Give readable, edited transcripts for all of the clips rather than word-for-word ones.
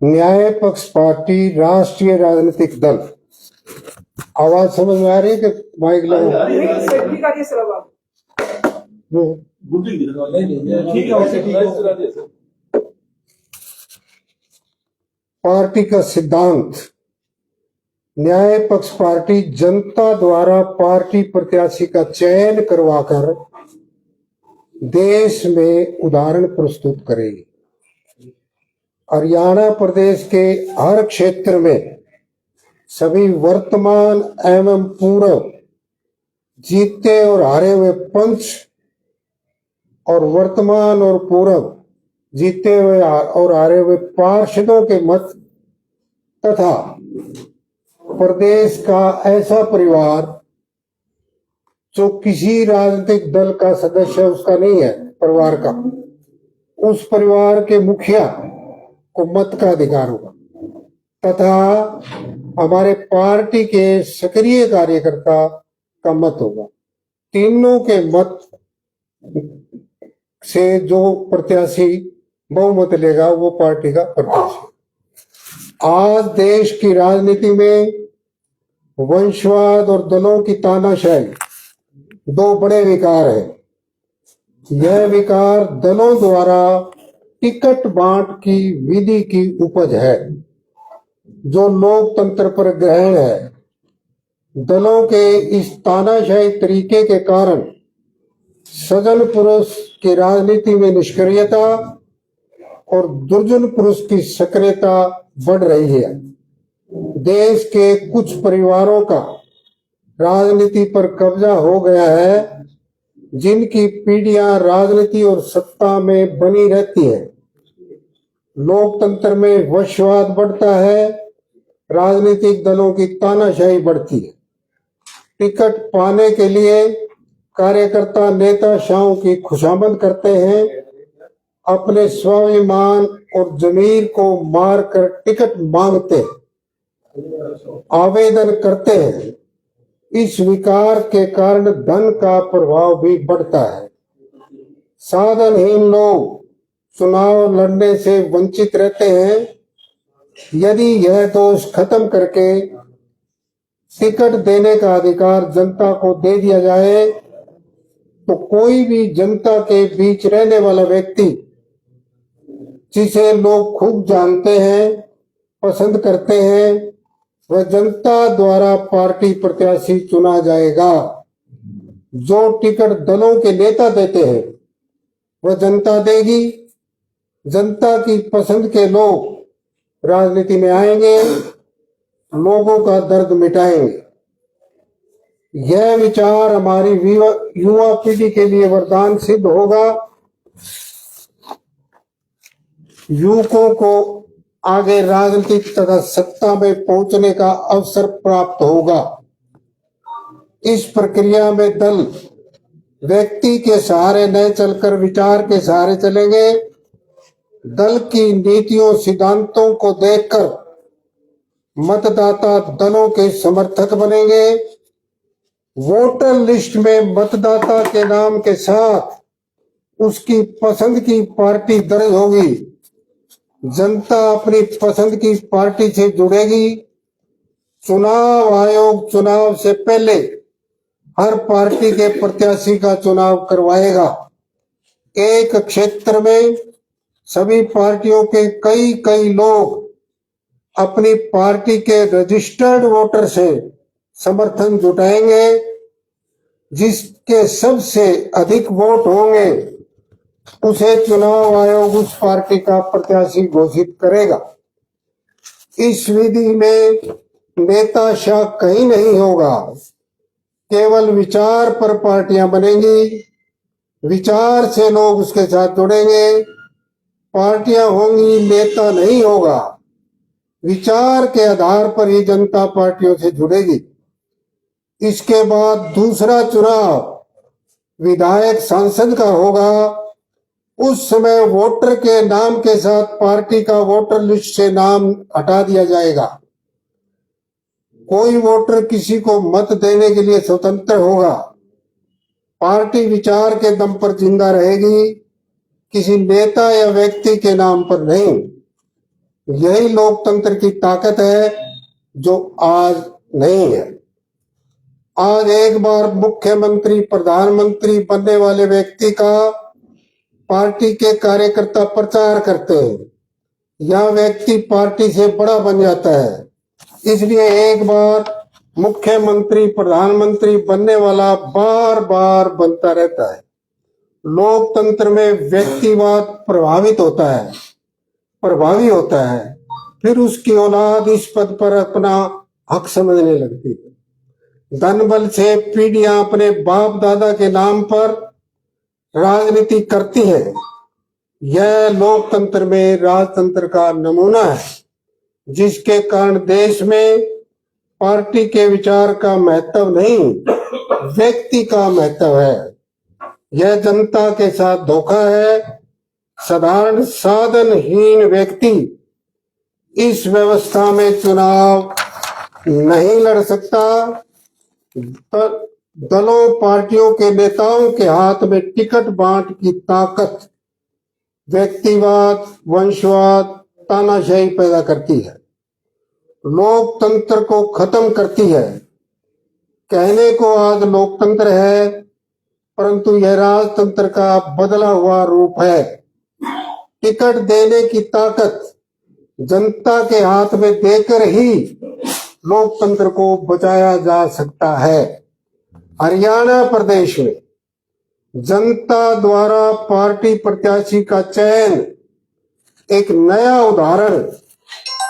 न्याय पक्ष पार्टी राष्ट्रीय राजनीतिक दल। आवाज समझ में आ रही है कि माइक लगा? पार्टी का सिद्धांत। न्याय पक्ष पार्टी जनता द्वारा पार्टी प्रत्याशी का चयन करवाकर देश में उदाहरण प्रस्तुत करेगी। हरियाणा प्रदेश के हर क्षेत्र में सभी वर्तमान एवं पूर्व जीते और हारे हुए पंच और वर्तमान और पूर्व जीते हुए और हारे हुए पार्षदों के मत तथा प्रदेश का ऐसा परिवार जो किसी राजनीतिक दल का सदस्य उसका नहीं है, परिवार का, उस परिवार के मुखिया को मत का अधिकार होगा तथा हमारे पार्टी के सक्रिय कार्यकर्ता का मत होगा। तीनों के मत से जो प्रत्याशी बहुमत लेगा वो पार्टी का प्रत्याशी। आज देश की राजनीति में वंशवाद और दलों की तानाशाही दो बड़े विकार हैं। यह विकार दलों द्वारा टिकट बांट की विधि की उपज है जो लोकतंत्र पर ग्रहण है। दलों के इस तानाशाही तरीके के कारण सज्जन पुरुष की राजनीति में निष्क्रियता और दुर्जन पुरुष की सक्रियता बढ़ रही है। देश के कुछ परिवारों का राजनीति पर कब्जा हो गया है जिनकी पीढ़ियां राजनीति और सत्ता में बनी रहती है। लोकतंत्र में वंशवाद बढ़ता है, राजनीतिक दलों की तानाशाही बढ़ती है। टिकट पाने के लिए कार्यकर्ता नेताशाहों की खुशामद करते हैं, अपने स्वाभिमान और जमीर को मारकर टिकट मांगते हैं, आवेदन करते हैं। इस विकार के कारण धन का प्रभाव भी बढ़ता है। साधनहीन लोग चुनाव लड़ने से वंचित रहते हैं। यदि यह दोष खत्म करके टिकट देने का अधिकार जनता को दे दिया जाए तो कोई भी जनता के बीच रहने वाला व्यक्ति जिसे लोग खूब जानते हैं, पसंद करते हैं, वह जनता द्वारा पार्टी प्रत्याशी चुना जाएगा। जो टिकट दलों के नेता देते हैं वह जनता देगी। जनता की पसंद के लोग राजनीति में आएंगे, लोगों का दर्द मिटाएंगे। यह विचार हमारी युवा पीढ़ी के लिए वरदान सिद्ध होगा। युवकों को आगे राजनीतिक तथा सत्ता में पहुंचने का अवसर प्राप्त होगा। इस प्रक्रिया में दल व्यक्ति के सहारे न चलकर विचार के सहारे चलेंगे। दल की नीतियों सिद्धांतों को देखकर मतदाता दलों के समर्थक बनेंगे। वोटर लिस्ट में मतदाता के नाम के साथ उसकी पसंद की पार्टी दर्ज होगी। जनता अपनी पसंद की पार्टी से जुड़ेगी। चुनाव आयोग चुनाव से पहले हर पार्टी के प्रत्याशी का चुनाव करवाएगा। एक क्षेत्र में सभी पार्टियों के कई लोग अपनी पार्टी के रजिस्टर्ड वोटर से समर्थन जुटाएंगे। जिसके सबसे अधिक वोट होंगे उसे चुनाव आयोग उस पार्टी का प्रत्याशी घोषित करेगा। इस विधि में नेताशाह कहीं नहीं होगा, केवल विचार पर पार्टियां बनेंगी। विचार से लोग उसके साथ जुड़ेंगे। पार्टियां होंगी, नेता नहीं होगा। विचार के आधार पर ही जनता पार्टियों से जुड़ेगी। इसके बाद दूसरा चुनाव विधायक सांसद का होगा। उस समय वोटर के नाम के साथ पार्टी का वोटर लिस्ट से नाम हटा दिया जाएगा। कोई वोटर किसी को मत देने के लिए स्वतंत्र होगा। पार्टी विचार के दम पर जिंदा रहेगी, किसी नेता या व्यक्ति के नाम पर नहीं। यही लोकतंत्र की ताकत है जो आज नहीं है। आज एक बार मुख्यमंत्री प्रधानमंत्री बनने वाले व्यक्ति का पार्टी के कार्यकर्ता प्रचार करते हैं, यह व्यक्ति पार्टी से बड़ा बन जाता है। इसलिए एक बार मुख्यमंत्री प्रधानमंत्री बनने वाला बार बार बनता रहता है। लोकतंत्र में व्यक्तिवाद प्रभावी होता है, फिर उसकी औलाद इस पद पर अपना हक समझने लगती है। धन बल से पीढ़ियां अपने बाप दादा के नाम पर राजनीति करती है। यह लोकतंत्र में राजतंत्र का नमूना है, जिसके कारण देश में पार्टी के विचार का महत्व नहीं, व्यक्ति का महत्व है। यह जनता के साथ धोखा है। साधारण साधनहीन व्यक्ति इस व्यवस्था में चुनाव नहीं लड़ सकता। दलों पार्टियों के नेताओं के हाथ में टिकट बांट की ताकत व्यक्तिवाद, वंशवाद, तानाशाही पैदा करती है, लोकतंत्र को खत्म करती है। कहने को आज लोकतंत्र है, परंतु यह राजतंत्र का बदला हुआ रूप है। टिकट देने की ताकत जनता के हाथ में देकर ही लोकतंत्र को बचाया जा सकता है। हरियाणा प्रदेश में जनता द्वारा पार्टी प्रत्याशी का चयन एक नया उदाहरण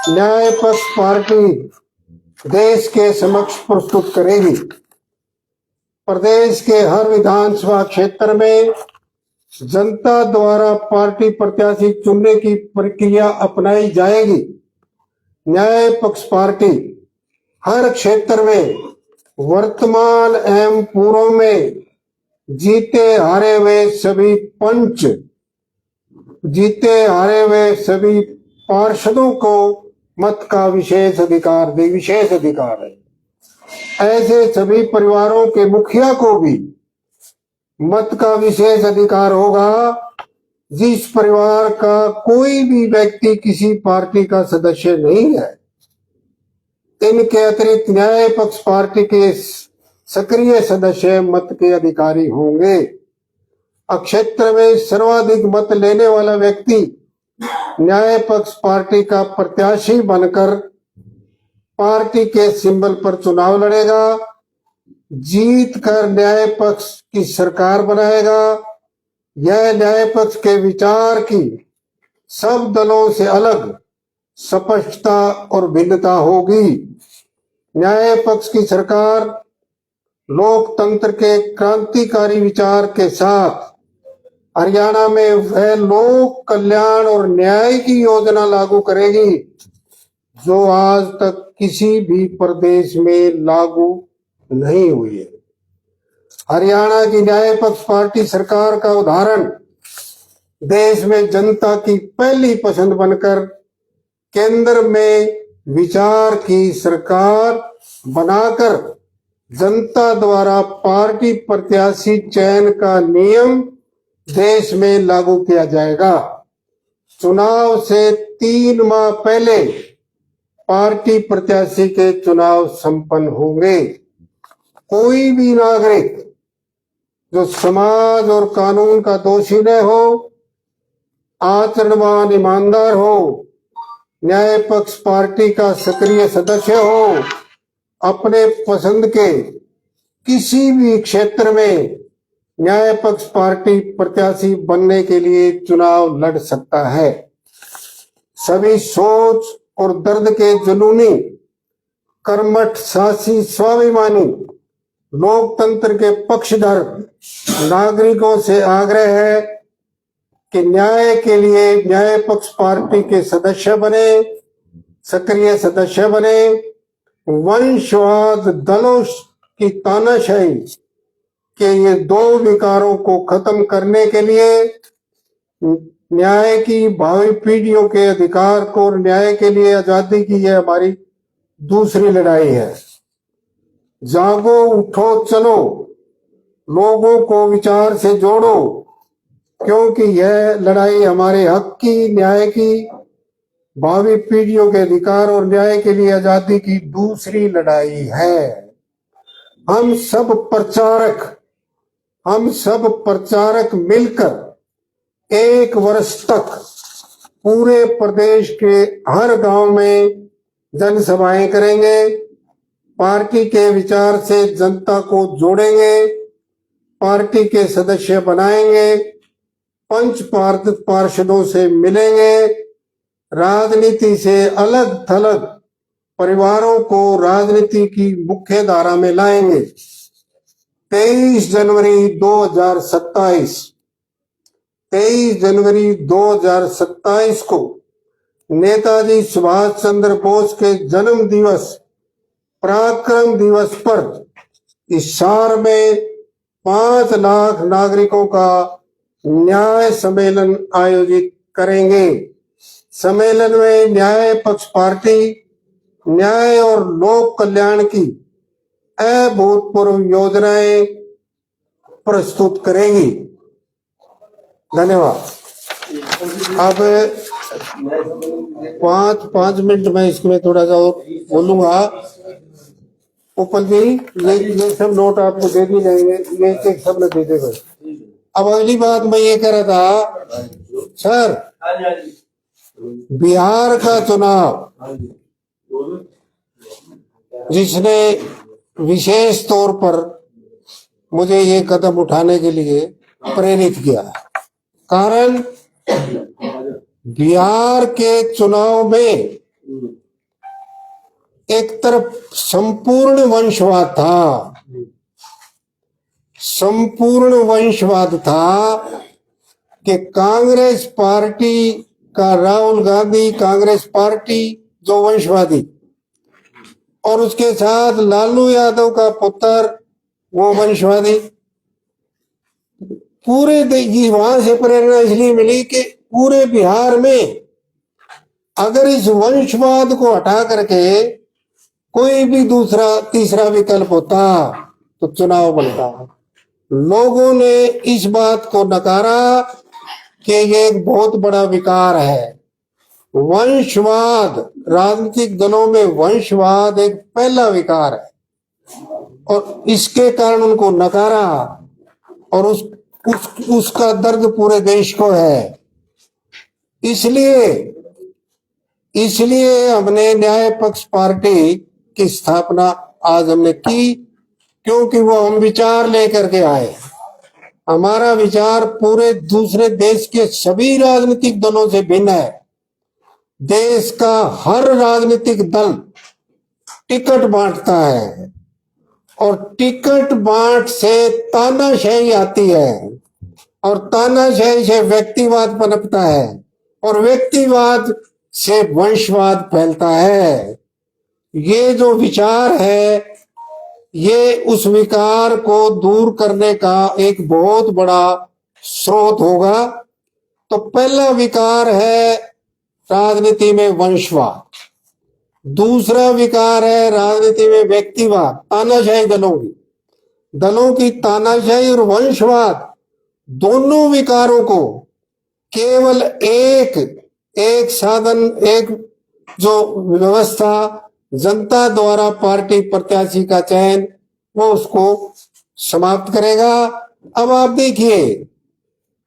न्याय पक्ष पार्टी देश के समक्ष प्रस्तुत करेगी। प्रदेश के हर विधानसभा क्षेत्र में जनता द्वारा पार्टी प्रत्याशी चुनने की प्रक्रिया अपनाई जाएगी। न्याय पक्ष पार्टी हर क्षेत्र में वर्तमान एवं पूर्व में जीते हारे हुए सभी पार्षदों को मत का विशेष अधिकार है। ऐसे सभी परिवारों के मुखिया को भी मत का विशेष अधिकार होगा। जिस परिवार का कोई भी व्यक्ति किसी पार्टी का सदस्य नहीं है, इनके अतिरिक्त न्याय पक्ष पार्टी के सक्रिय सदस्य मत के अधिकारी होंगे। क्षेत्र में सर्वाधिक मत लेने वाला व्यक्ति न्याय पक्ष पार्टी का प्रत्याशी बनकर पार्टी के सिंबल पर चुनाव लड़ेगा, जीत कर न्याय पक्ष की सरकार बनाएगा। यह न्याय पक्ष के विचार की सब दलों से अलग स्पष्टता और भिन्नता होगी। न्याय पक्ष की सरकार लोकतंत्र के क्रांतिकारी विचार के साथ हरियाणा में वह लोक कल्याण और न्याय की योजना लागू करेगी जो आज तक किसी भी प्रदेश में लागू नहीं हुई है। हरियाणा की न्याय पक्ष पार्टी सरकार का उदाहरण देश में जनता की पहली पसंद बनकर केंद्र में विचार की सरकार बनाकर जनता द्वारा पार्टी प्रत्याशी चयन का नियम देश में लागू किया जाएगा। चुनाव से 3 माह पहले पार्टी प्रत्याशी के चुनाव संपन्न होंगे। कोई भी नागरिक जो समाज और कानून का दोषी न हो, आचरणवान ईमानदार हो, न्याय पक्ष पार्टी का सक्रिय सदस्य हो, अपने पसंद के किसी भी क्षेत्र में न्याय पक्ष पार्टी प्रत्याशी बनने के लिए चुनाव लड़ सकता है। सभी सोच और दर्द के जुनूनी, कर्मठ, साहसी, स्वाभिमानी, लोकतंत्र के पक्षधर नागरिकों से आग्रह है कि न्याय के लिए न्याय पक्ष पार्टी के सदस्य बने, सक्रिय सदस्य बने। वंशवाद, दलों की तानाशाही के ये 2 विकारों को खत्म करने के लिए न्याय की भावी पीढ़ियों के अधिकार को और न्याय के लिए आजादी की यह हमारी दूसरी लड़ाई है। जागो, उठो, चलो, लोगों को विचार से जोड़ो, क्योंकि यह लड़ाई हमारे हक की, न्याय की, भावी पीढ़ियों के अधिकार और न्याय के लिए आजादी की दूसरी लड़ाई है। हम सब प्रचारक मिलकर 1 वर्ष तक पूरे प्रदेश के हर गांव में जनसभाएं करेंगे, पार्टी के विचार से जनता को जोड़ेंगे, पार्टी के सदस्य बनाएंगे, पंच पार्षदों से मिलेंगे, राजनीति से अलग थलग परिवारों को राजनीति की मुख्य धारा में लाएंगे। 23 जनवरी 2027 को नेताजी सुभाष चंद्र बोस के जन्म दिवस पराक्रम दिवस पर इस शहर में 5 लाख नागरिकों का न्याय सम्मेलन आयोजित करेंगे। सम्मेलन में न्याय पक्ष पार्टी न्याय और लोक कल्याण की अभूतपूर्व योजनाएं प्रस्तुत करेंगी। धन्यवाद। अब 5 मिनट में इसमें थोड़ा सा और बोलूंगा। उपल जी, ये सब नोट आपको दे दी जाएंगे, ये एक सब में दे देगा। अब अगली बात मैं ये कह रहा था, सर, बिहार का चुनाव जिसने विशेष तौर पर मुझे ये कदम उठाने के लिए प्रेरित किया, कारण बिहार के चुनाव में एक तरफ संपूर्ण वंशवाद था कि कांग्रेस पार्टी का राहुल गांधी, कांग्रेस पार्टी जो वंशवादी, और उसके साथ लालू यादव का पुत्र वो वंशवादी। पूरे वहां से प्रेरणा इसलिए मिली कि पूरे बिहार में अगर इस वंशवाद को हटा करके कोई भी दूसरा तीसरा विकल्प होता तो चुनाव बनता। लोगों ने इस बात को नकारा कि ये एक बहुत बड़ा विकार है। वंशवाद, राजनीतिक दलों में वंशवाद एक पहला विकार है और इसके कारण उनको नकारा, और उसका दर्द पूरे देश को है। इसलिए हमने न्याय पक्ष पार्टी की स्थापना आज हमने की, क्योंकि वो हम विचार लेकर के आए। हमारा विचार पूरे दूसरे देश के सभी राजनीतिक दलों से भिन्न है। देश का हर राजनीतिक दल टिकट बांटता है और टिकट बांट से तानाशाही आती है और तानाशाही से व्यक्तिवाद पनपता है और व्यक्तिवाद से वंशवाद फैलता है। ये जो विचार है, ये उस विकार को दूर करने का एक बहुत बड़ा स्रोत होगा। तो पहला विकार है राजनीति में वंशवाद, दूसरा विकार है राजनीति में व्यक्तिवाद, तानाशाही दलों की तानाशाही और वंशवाद, दोनों विकारों को केवल एक साधन, एक जो व्यवस्था जनता द्वारा पार्टी प्रत्याशी का चयन, वो उसको समाप्त करेगा। अब आप देखिए,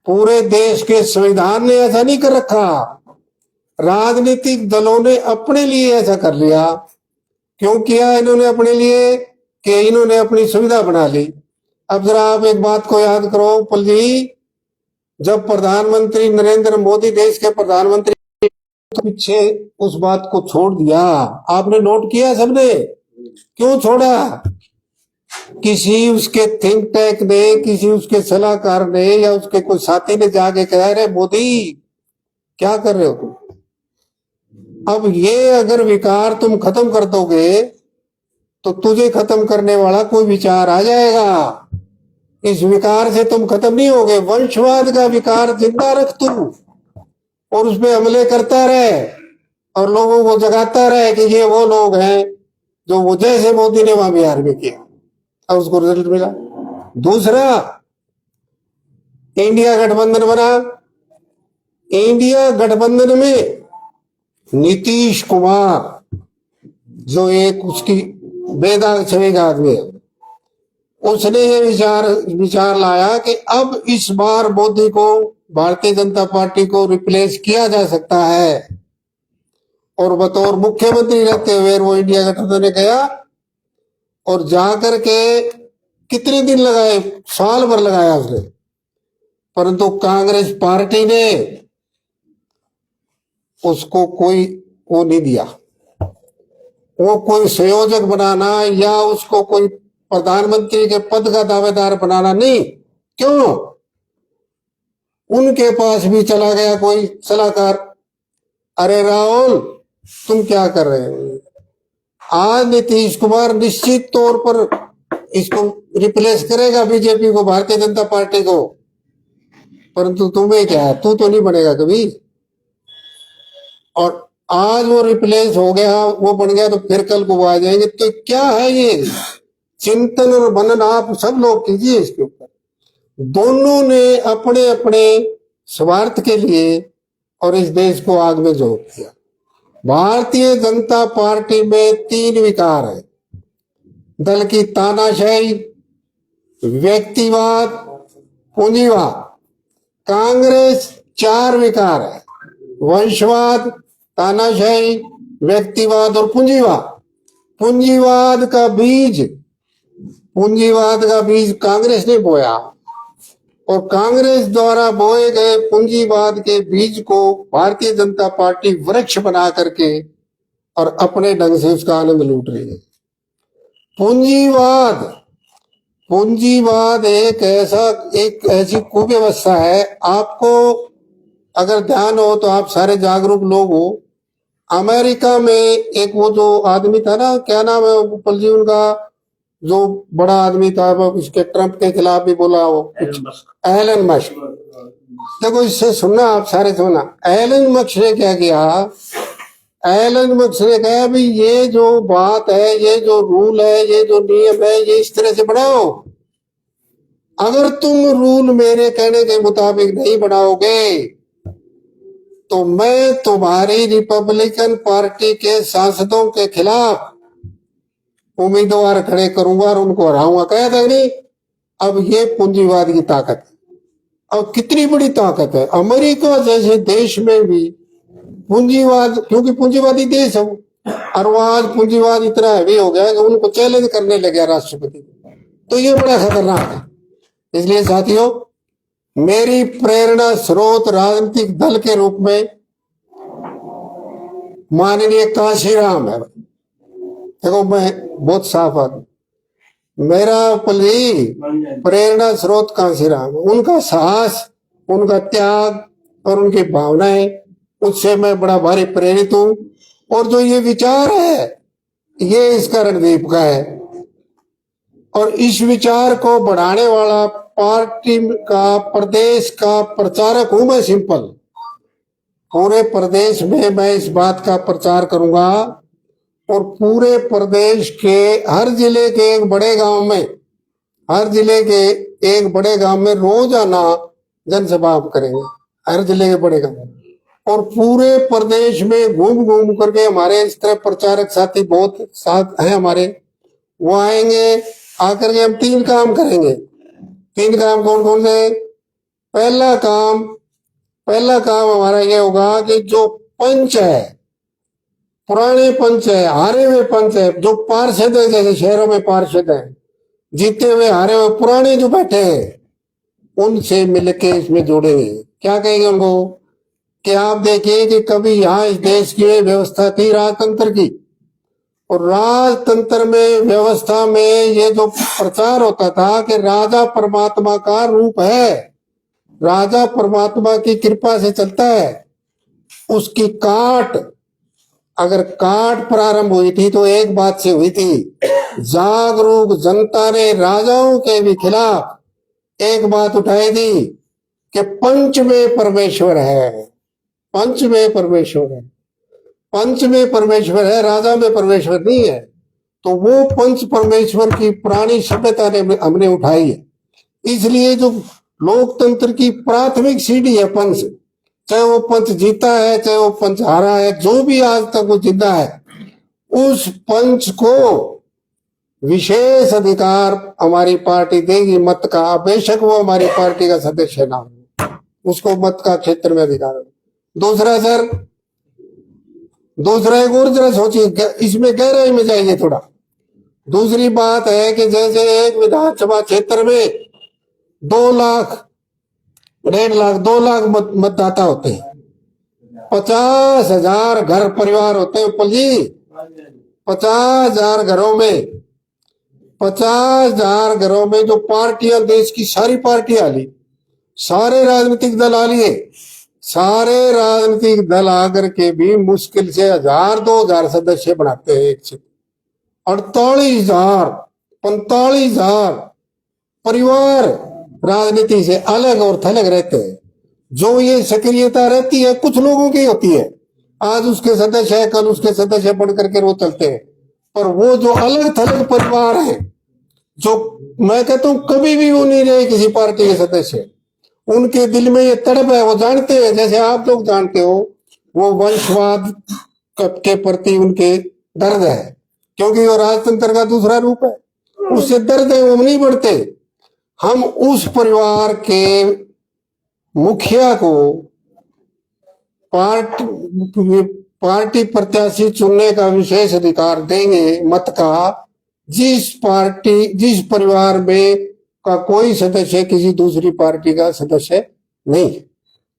पूरे देश के संविधान ने ऐसा नहीं कर रखा, राजनीतिक दलों ने अपने लिए ऐसा कर लिया। क्यों किया इन्होंने अपने लिए? कि इन्होंने अपनी सुविधा बना ली। अब जरा आप एक बात को याद करो पल जी, जब प्रधानमंत्री नरेंद्र मोदी देश के प्रधानमंत्री तो पीछे उस बात को छोड़ दिया। आपने नोट किया सबने? क्यों छोड़ा? किसी उसके थिंक टैंक ने, किसी उसके सलाहकार ने या उसके कोई साथी ने जाके कहा, रे मोदी क्या कर रहे हो तुम? अब ये अगर विकार तुम खत्म कर दोगे तो तुझे खत्म करने वाला कोई विचार आ जाएगा। इस विकार से तुम खत्म नहीं होगे। वंशवाद का विकार जिंदा रख तू और उस पर हमले करता रहे और लोगों को जगाता रहे कि ये वो लोग हैं जो वो, जैसे मोदी ने वहां बिहार में किया और उसको रिजल्ट मिला। दूसरा, इंडिया गठबंधन बना। इंडिया गठबंधन में नीतीश कुमार, जो एक उसकी बेदाग छवि का आदमी है, उसने ये विचार लाया कि अब इस बार मोदी को, भारतीय जनता पार्टी को रिप्लेस किया जा सकता है। और बतौर मुख्यमंत्री रहते हुए वो इंडिया गठबंधन में गया और जाकर के कितने दिन लगाए, साल भर लगाया उसने, परंतु कांग्रेस पार्टी ने उसको कोई वो नहीं दिया। वो कोई संयोजक बनाना या उसको कोई प्रधानमंत्री के पद का दावेदार बनाना नहीं। क्यों? उनके पास भी चला गया कोई सलाहकार, अरे राहुल तुम क्या कर रहे हो? आज नीतीश कुमार निश्चित तौर पर इसको रिप्लेस करेगा, बीजेपी को, भारतीय जनता पार्टी को, परंतु तुम्हें क्या है, तू तो नहीं बनेगा कभी। और आज वो रिप्लेस हो गया, वो बन गया, तो फिर कल को वो आ जाएंगे। तो क्या है ये चिंतन और मनन आप सब लोग कीजिए इसके ऊपर। दोनों ने अपने अपने स्वार्थ के लिए और इस देश को आग में झोंक दिया। भारतीय जनता पार्टी में 3 विकार है, दल की तानाशाही, व्यक्तिवाद, पूंजीवाद। कांग्रेस 4 विकार है, वंशवाद, तानाशाही, व्यक्तिवाद और पूंजीवाद। पूंजीवाद का बीज कांग्रेस ने बोया और कांग्रेस द्वारा बोए गए पूंजीवाद के बीज को भारतीय जनता पार्टी वृक्ष बना करके और अपने ढंग से उसका आनंद लूट रही है। पूंजीवाद एक ऐसी कुव्यवस्था है। आपको अगर ध्यान हो तो आप सारे जागरूक लोग हो। अमेरिका में एक वो जो आदमी था ना, क्या नाम है उपल जी उनका, जो बड़ा आदमी था, इसके ट्रंप के खिलाफ भी बोला, वो एलन मस्क। देखो इससे सुनना, आप सारे सुनना। एलन मस्क ने क्या किया? एलन मस्क ने कहा भी ये जो बात है, ये जो रूल है, ये जो नियम है, ये इस तरह से बनाओ। अगर तुम रूल मेरे कहने के मुताबिक नहीं बनाओगे तो मैं तुम्हारी रिपब्लिकन पार्टी के सांसदों के खिलाफ उम्मीदवार खड़े करूंगा और उनको हराऊंगा। कहा था नहीं? अब ये पूंजीवाद की ताकत है। अब कितनी बड़ी ताकत है अमेरिका जैसे देश में भी पूंजीवाद, क्योंकि पूंजीवादी देश है और वो आज पूंजीवाद इतना हैवी हो गया कि उनको चैलेंज करने लगे राष्ट्रपति। तो ये बड़ा खतरनाक है। इसलिए साथियों, मेरी प्रेरणा स्रोत राजनीतिक दल के रूप में माननीय कांशीराम है। देखो मैं बहुत साफ आदमी, मेरा प्रेरणा स्रोत कांशीराम। उनका साहस, उनका त्याग और उनकी भावनाएं, उससे मैं बड़ा भारी प्रेरित हूं। और जो ये विचार है ये इसका रणदीप का है और इस विचार को बढ़ाने वाला पार्टी का प्रदेश का प्रचारक हूं मैं। सिंपल पूरे प्रदेश में मैं इस बात का प्रचार करूंगा और पूरे प्रदेश के हर जिले के एक बड़े गांव में रोजाना जनसभा करेंगे, हर जिले के बड़े गांव। और पूरे प्रदेश में घूम घूम करके हमारे इस तरह प्रचारक साथी बहुत साथ हैं हमारे, वो आएंगे। आकर के हम 3 काम करेंगे। 3 काम कौन कौन से? पहला काम हमारा ये होगा कि जो पंच है, पुराने पंच है, हारे हुए पंच है, जो पार्षद है, जैसे शहरों में पार्षद है, जीते हुए हारे हुए पुराने जो बैठे हैं, उनसे मिलके इसमें जोड़ेंगे। क्या कहेंगे उनको कि आप देखिए कि कभी यहाँ इस देश की व्यवस्था थी राजतंत्र की, और राजतंत्र में व्यवस्था में ये जो प्रचार होता था कि राजा परमात्मा का रूप है, राजा परमात्मा की कृपा से चलता है, उसकी अगर काट प्रारंभ हुई थी तो एक बात से हुई थी, जागरूक जनता ने राजाओं के भी खिलाफ एक बात उठाई थी कि पंच में परमेश्वर है। पंच में परमेश्वर है, राजा में परमेश्वर नहीं है। तो वो पंच परमेश्वर की पुरानी सभ्यता ने हमने उठाई है इसलिए जो लोकतंत्र की प्राथमिक सीढ़ी है पंच, चाहे वो पंच जीता है चाहे वो पंच हारा है, जो भी आज तक वो जिंदा है, उस पंच को विशेष अधिकार हमारी पार्टी देगी मत का, बेशक वो हमारी पार्टी का सदस्य ना हो, उसको मत का क्षेत्र में अधिकार है। दूसरा सर, दूसरा एक और जरा सोचिए, इसमें गहराई में जाइए थोड़ा। दूसरी बात है कि जैसे एक विधानसभा क्षेत्र में 2 लाख 1.5 लाख 2 लाख मतदाता होते हैं, 50,000 घर परिवार होते हैं उपल जी, 50,000 घरों में 50,000 घरों में जो पार्टियां, देश की सारी पार्टियां ली, सारे राजनीतिक दल आ लिए, सारे राजनीतिक दल आकर के भी मुश्किल से 1,000-2,000 सदस्य बनाते हैं एक क्षेत्र। 48,000 45,000 परिवार राजनीति से अलग और थलग रहते हैं। जो ये सक्रियता रहती है कुछ लोगों की होती है, आज उसके सदस्य है कल उसके सदस्य बढ़ करके वो चलते हैं, पर वो जो अलग थलग परिवार है, जो मैं कहता हूं कभी भी वो नहीं रहे किसी पार्टी के सदस्य, उनके दिल में ये तड़प है, वो जानते हैं, जैसे आप लोग जानते हो, वो वंशवाद के प्रति उनके दर्द है, क्योंकि वो राजतंत्र का दूसरा रूप है, उससे दर्द है, वो नहीं बढ़ते। हम उस परिवार के मुखिया को पार्टी प्रत्याशी चुनने का विशेष अधिकार देंगे मत का, जिस परिवार में का कोई सदस्य किसी दूसरी पार्टी का सदस्य नहीं।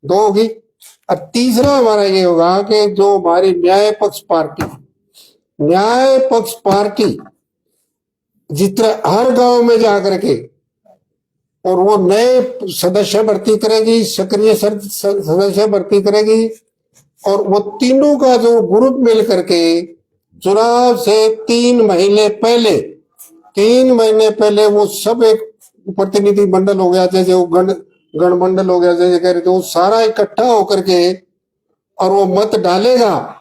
2 होगी। और तीसरा हमारा ये होगा कि जो हमारी न्याय पक्ष पार्टी जितना हर गांव में जाकर के और वो नए सदस्य भर्ती करेगी, सक्रिय सदस्य भर्ती करेगी, और वो तीनों का जो ग्रुप मिल करके चुनाव से 3 महीने पहले वो सब एक प्रतिनिधि मंडल हो गया, जैसे वो गण मंडल हो गया, जैसे कह रहे थे, वो सारा इकट्ठा होकर के और वो मत डालेगा।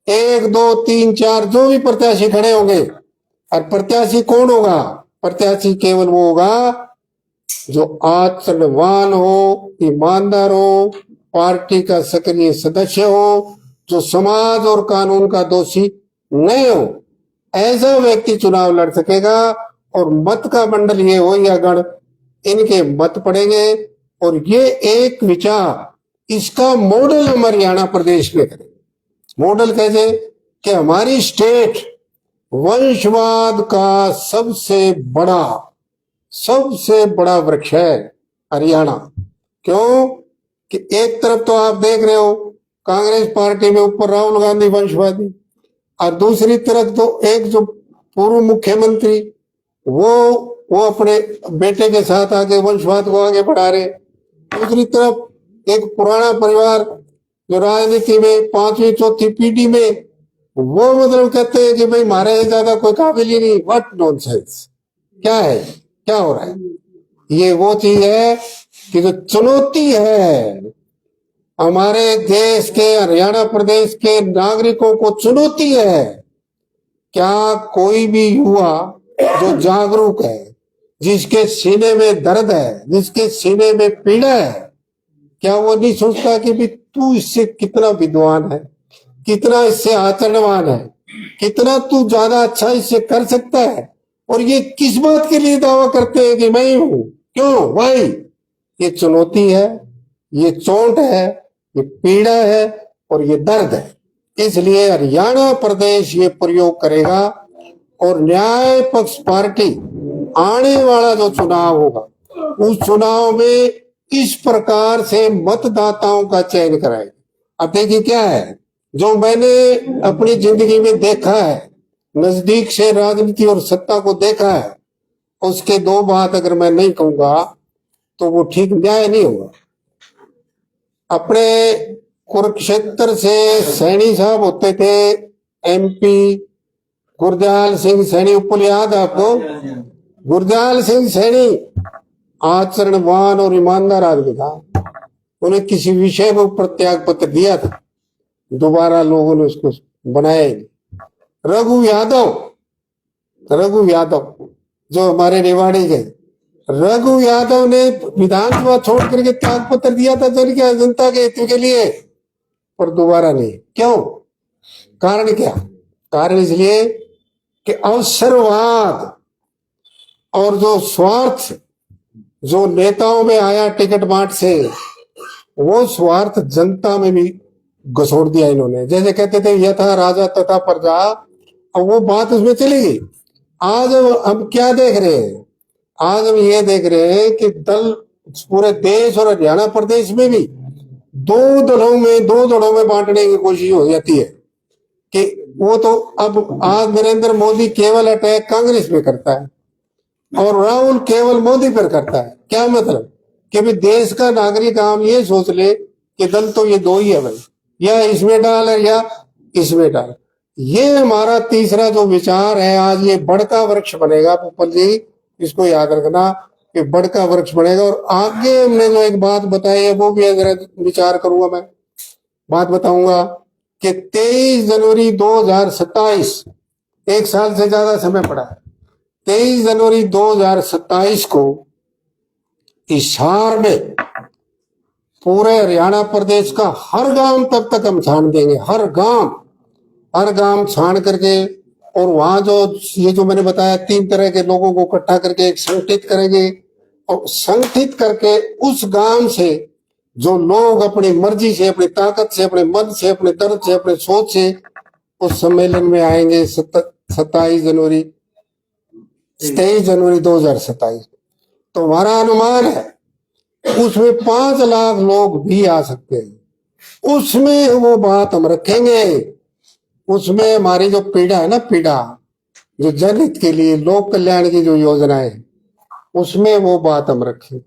1 2 3 4 जो भी प्रत्याशी खड़े होंगे, और प्रत्याशी कौन होगा? प्रत्याशी केवल वो होगा जो आचरणवान हो, ईमानदार हो, पार्टी का सक्रिय सदस्य हो, जो समाज और कानून का दोषी नहीं हो, ऐसा व्यक्ति चुनाव लड़ सकेगा। और मत का मंडल ये हो या गण, इनके मत पड़ेंगे। और ये एक विचार, इसका मॉडल हम हरियाणा प्रदेश में करें। मॉडल कैसे? कि हमारी स्टेट वंशवाद का सबसे बड़ा वृक्ष है हरियाणा। क्यों? कि एक तरफ तो आप देख रहे हो कांग्रेस पार्टी में ऊपर राहुल गांधी वंशवादी, और दूसरी तरफ तो एक जो पूर्व मुख्यमंत्री वो अपने बेटे के साथ आगे वंशवाद को आगे बढ़ा रहे। दूसरी तरफ एक पुराना परिवार जो राजनीति में 5वीं 4थी पीढ़ी में, वो मतलब कहते हैं कि भाई हमारे से ज्यादा कोई काबिल ही नहीं। What nonsense! क्या है, क्या हो रहा है? ये वो चीज है कि जो चुनौती है हमारे देश के, हरियाणा प्रदेश के नागरिकों को चुनौती है। क्या कोई भी युवा जो जागरूक है, जिसके सीने में दर्द है, जिसके सीने में पीड़ा है, क्या वो नहीं सोचता कि भी तू इससे कितना विद्वान है, कितना इससे आचरणवान है, कितना तू ज्यादा अच्छा इससे कर सकता है, और ये किस बात के लिए दावा करते हैं कि मैं ही हूं? क्यों भाई? ये चुनौती है, ये चोट है, ये पीड़ा है और ये दर्द है। इसलिए हरियाणा प्रदेश ये प्रयोग करेगा, और न्याय पक्ष पार्टी आने वाला जो चुनाव होगा उस चुनाव में इस प्रकार से मतदाताओं का चयन कराएगा। अब देखिए क्या है, जो मैंने अपनी जिंदगी में देखा है, नजदीक से राजनीति और सत्ता को देखा है, उसके 2 बात अगर मैं नहीं कहूंगा तो वो ठीक न्याय नहीं होगा। अपने कुरुक्षेत्र से सैनी साहब होते थे MP, गुरदयाल सिंह सैनी, ऊपर याद है आपको? गुरदयाल सिंह सैनी आचरणवान और ईमानदार आदमी था। उन्हें किसी विषय के ऊपर त्याग पत्र दिया था, दोबारा लोगों ने उसको बनाया ही नहीं। रघु यादव जो हमारे रेवाड़ी के, रघु यादव ने विधानसभा छोड़ करके त्याग पत्र दिया था जनता के हित के लिए, पर दोबारा नहीं। क्यों? कारण क्या? कारण इसलिए कि अवसरवाद और जो स्वार्थ जो नेताओं में आया टिकट बांट से, वो स्वार्थ जनता में भी घसोड़ दिया इन्होंने। जैसे कहते थे यथा राजा तथा प्रजा, अब वो बात उसमें चली गई। आज हम क्या देख रहे हैं? आज हम ये देख रहे हैं कि दल पूरे देश और हरियाणा प्रदेश में भी दो दलों में बांटने की कोशिश हो जाती है कि वो तो अब आज नरेंद्र मोदी केवल अटैक कांग्रेस पे करता है और राहुल केवल मोदी पर करता है। क्या मतलब कि भाई देश का नागरिक आम ये सोच ले कि दल तो ये दो ही है भाई, या इसमें डाल है या इसमें डाल। ये हमारा तीसरा जो विचार है, आज ये बड़का वृक्ष बनेगा पुपल जी, इसको याद रखना कि बड़का वृक्ष बनेगा। और आगे हमने जो एक बात बताई है वो भी अगर विचार करूंगा, मैं बात बताऊंगा कि 23 जनवरी 2027, एक साल से ज्यादा समय पड़ा है, 23 जनवरी 2027 को हिसार में पूरे हरियाणा प्रदेश का हर गांव तक हम छान देंगे। हर गांव छान करके, और वहां जो ये जो मैंने बताया 3 तरह के लोगों को इकट्ठा करके एक संगठित करेंगे, और संगठित करके उस गांव से जो लोग अपनी मर्जी से, अपनी ताकत से, अपने मन से, अपने दर्द से, अपने सोच से उस सम्मेलन में आएंगे 23 जनवरी 2027। तो हमारा अनुमान है उसमें 5 लाख लोग भी आ सकते हैं। उसमें वो बात हम रखेंगे, उसमें हमारी जो पीड़ा है ना, पीड़ा जो जनहित के लिए लोक कल्याण की जो योजनाएं, उसमें वो बात हम रखें।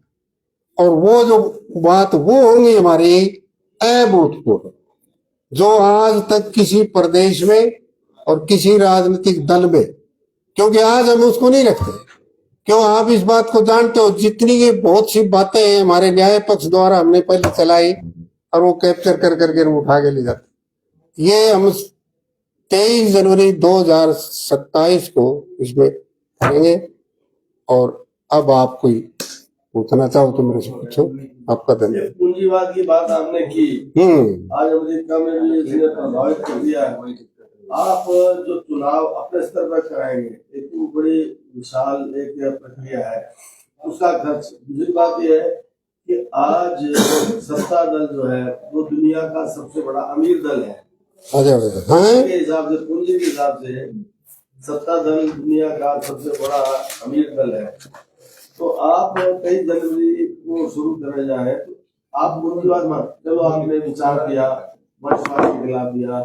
और वो जो बात वो होंगी हमारी अभूतपूर्व, जो आज तक किसी प्रदेश में और किसी राजनीतिक दल में, क्योंकि आज हम उसको नहीं रखते। क्यों? आप इस बात को जानते हो, जितनी ये बहुत सी बातें हैं हमारे न्याय पक्ष द्वारा हमने पहले चलाई और वो कैप्चर कर करके उठा के ले जाते। ये हम 23 जनवरी 2027 को इसमें करेंगे। और अब आप कोई पूछना चाहो तो मेरे से पूछो। आपका धन्यवाद। पूंजीवाद की बात आपने की, आज अमेरिका में भी इसने प्रभावित कर दिया है। आप जो चुनाव अपने स्तर पर कराएंगे, इतनी बड़ी विशाल एक प्रक्रिया है, उसका खर्च। दूसरी बात यह है कि आज सत्ता दल जो है वो दुनिया का सबसे बड़ा अमीर दल है। के हिसाब से, पूंजी के हिसाब से सत्ता दल दुनिया का सबसे बड़ा अमीर दल है। तो आप 23 जनवरी को शुरू करने जाए तो आप पूंजीवाद मत, चलो आपने विचार किया, वंशवाद के खिलाफ दिया,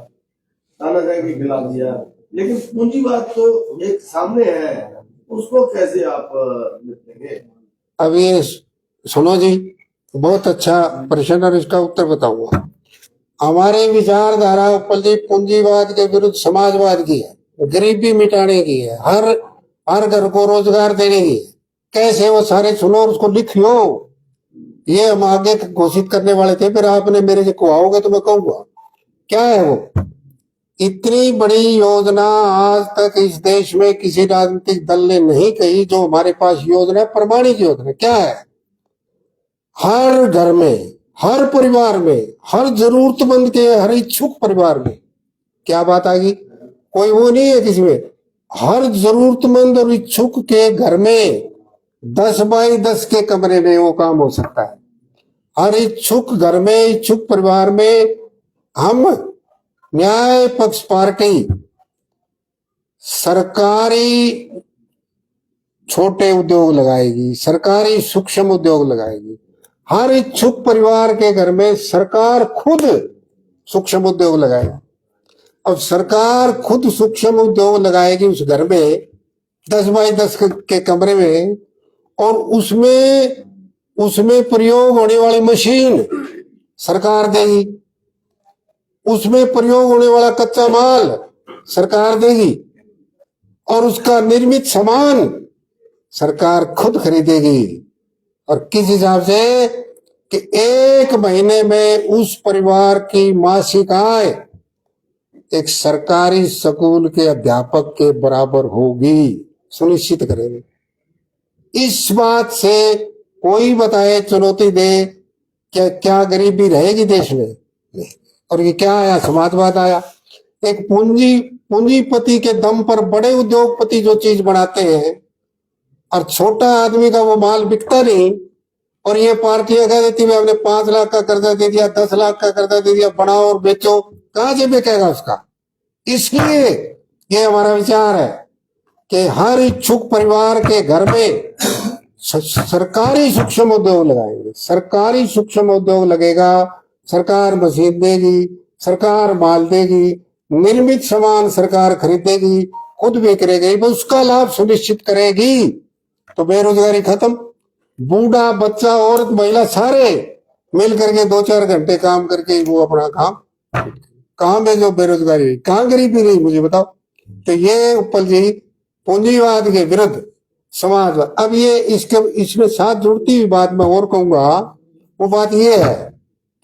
तानाशाही के खिलाफ दिया, लेकिन पूंजीवाद तो एक सामने है, उसको कैसे आप निपटेंगे? अब ये सुनो जी, बहुत अच्छा प्रश्न और इसका उत्तर बताऊंगा। हमारे विचारधारा उपल जी पूंजीवाद के विरुद्ध समाजवाद की है, गरीबी मिटाने की है, हर घर को रोजगार देने की है। कैसे? वो सारे सुनो और उसको लिखियो। ये हम आगे घोषित करने वाले थे, फिर आपने मेरे से कुआओगे तो मैं कहूंगा क्या है वो। इतनी बड़ी योजना आज तक इस देश में किसी राजनीतिक दल ने नहीं कही जो हमारे पास योजना है, प्रमाणित योजना। क्या है? हर घर में, हर परिवार में, हर जरूरतमंद के, हर इच्छुक परिवार में, क्या बात आ गई? कोई वो नहीं है किसी में, हर जरूरतमंद और इच्छुक के घर में 10 बाई 10 के कमरे में वो काम हो सकता है। हर इच्छुक घर में, इच्छुक परिवार में हम न्याय पक्ष पार्टी सरकारी छोटे उद्योग लगाएगी, सरकारी सूक्ष्म उद्योग लगाएगी। हर इच्छुक परिवार के घर में सरकार खुद सूक्ष्म उद्योग लगाएगी। अब सरकार खुद सूक्ष्म उद्योग लगाएगी उस घर में 10 बाई 10 के कमरे में, और उसमें प्रयोग होने वाली मशीन सरकार देगी, उसमें प्रयोग होने वाला कच्चा माल सरकार देगी, और उसका निर्मित सामान सरकार खुद खरीदेगी। और किस हिसाब से कि 1 महीने में उस परिवार की मासिक आय एक सरकारी स्कूल के अध्यापक के बराबर होगी, सुनिश्चित करेंगे। इस बात से कोई बताए, चुनौती दे क्या क्या गरीबी रहेगी देश में? नहीं। और ये क्या आया? समाजवाद आया। एक पूंजीपति के दम पर बड़े उद्योगपति जो चीज बनाते हैं और छोटा आदमी का वो माल बिकता नहीं, और ये पार्टियां कह देती है हमने 5 लाख का कर्जा दे दिया, 10 लाख का कर्जा दे दिया, बनाओ और बेचो। कहां से बिकेगा उसका? इसलिए ये हमारा विचार है कि हर इच्छुक परिवार के घर में सरकारी सूक्ष्म उद्योग लगाएंगे। सरकारी सूक्ष्म उद्योग लगेगा, सरकार मशीन देगी, सरकार माल देगी, निर्मित सामान सरकार खरीदेगी, खुद बिक्रेगी, उसका लाभ सुनिश्चित करेगी, तो बेरोजगारी खत्म। बूढ़ा, बच्चा, औरत, महिला सारे मिल करके 2-4 घंटे काम करके वो अपना काम, कहां में जो बेरोजगारी, कहां गरीबी नहीं, मुझे बताओ। तो ये उपल जी पूंजीवाद के विरुद्ध समाजवाद। अब ये इसमें साथ जुड़ती हुई बात मैं और कहूंगा, वो बात ये है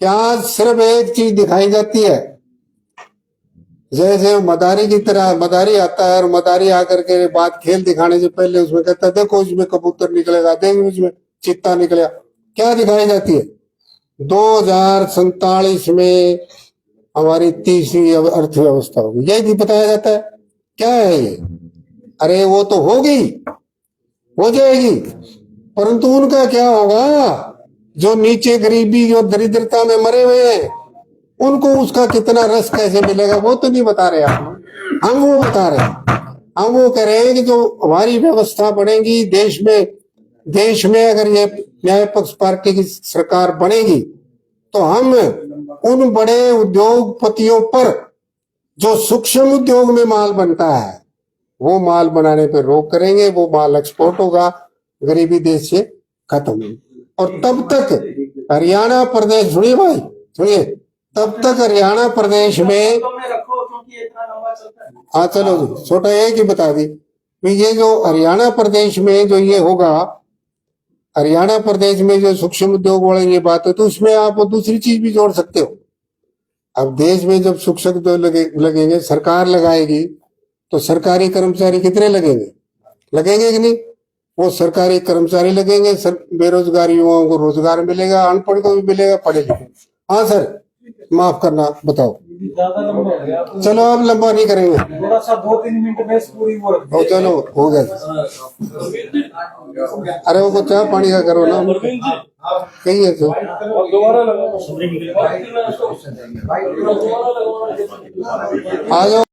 कि आज सिर्फ एक चीज दिखाई जाती है, जैसे मदारी की तरह मदारी आता है और मदारी आकर के बात खेल दिखाने से पहले उसमें कहता है देखो इसमें कबूतर निकलेगा, देखो इसमें चित्ता निकलेगा। क्या दिखाई जाती है? 2047 में हमारी तीसरी अर्थव्यवस्था होगी, यही नहीं बताया जाता है। क्या है ये? अरे वो तो होगी, हो जाएगी, परंतु उनका क्या होगा? जो नीचे गरीबी, जो दरिद्रता में मरे हुए हैं, उनको उसका कितना रस कैसे मिलेगा वो तो नहीं बता रहे आप। हम वो बता रहे हैं, हम वो कह रहे हैं कि जो हमारी व्यवस्था बनेगी देश में अगर ये न्याय पक्ष पार्टी की सरकार बनेगी तो हम उन बड़े उद्योगपतियों पर जो सूक्ष्म उद्योग में माल बनता है वो माल बनाने पर रोक करेंगे, वो माल एक्सपोर्ट होगा, गरीबी देश से खत्म होगी। और तब तक हरियाणा प्रदेश, सुनिए भाई सुनिए, तब तक हरियाणा प्रदेश में, हाँ चलो जी, छोटा एक ही बता दी, ये जो हरियाणा प्रदेश में जो ये होगा, हरियाणा प्रदेश में जो सूक्ष्म उद्योग वाली ये बात है, तो उसमें आप दूसरी चीज भी जोड़ सकते हो। अब देश में जब सूक्ष्म उद्योग लगेंगे, सरकार लगाएगी, तो सरकारी कर्मचारी कितने लगेंगे कि नहीं? वो सरकारी कर्मचारी लगेंगे, बेरोजगार युवाओं को रोजगार मिलेगा, अनपढ़ को भी मिलेगा, पढ़े लिखे। हाँ सर, माफ करना, बताओ। ज्यादा लंबा हो गया, चलो अब लंबा नहीं करेंगे, थोड़ा सा 2-3 मिनट में पूरी वो रख हो चलो हो गया। अरे वो चाय पानी का करो ना, कही है तो दोबारा लगा आ जाओ।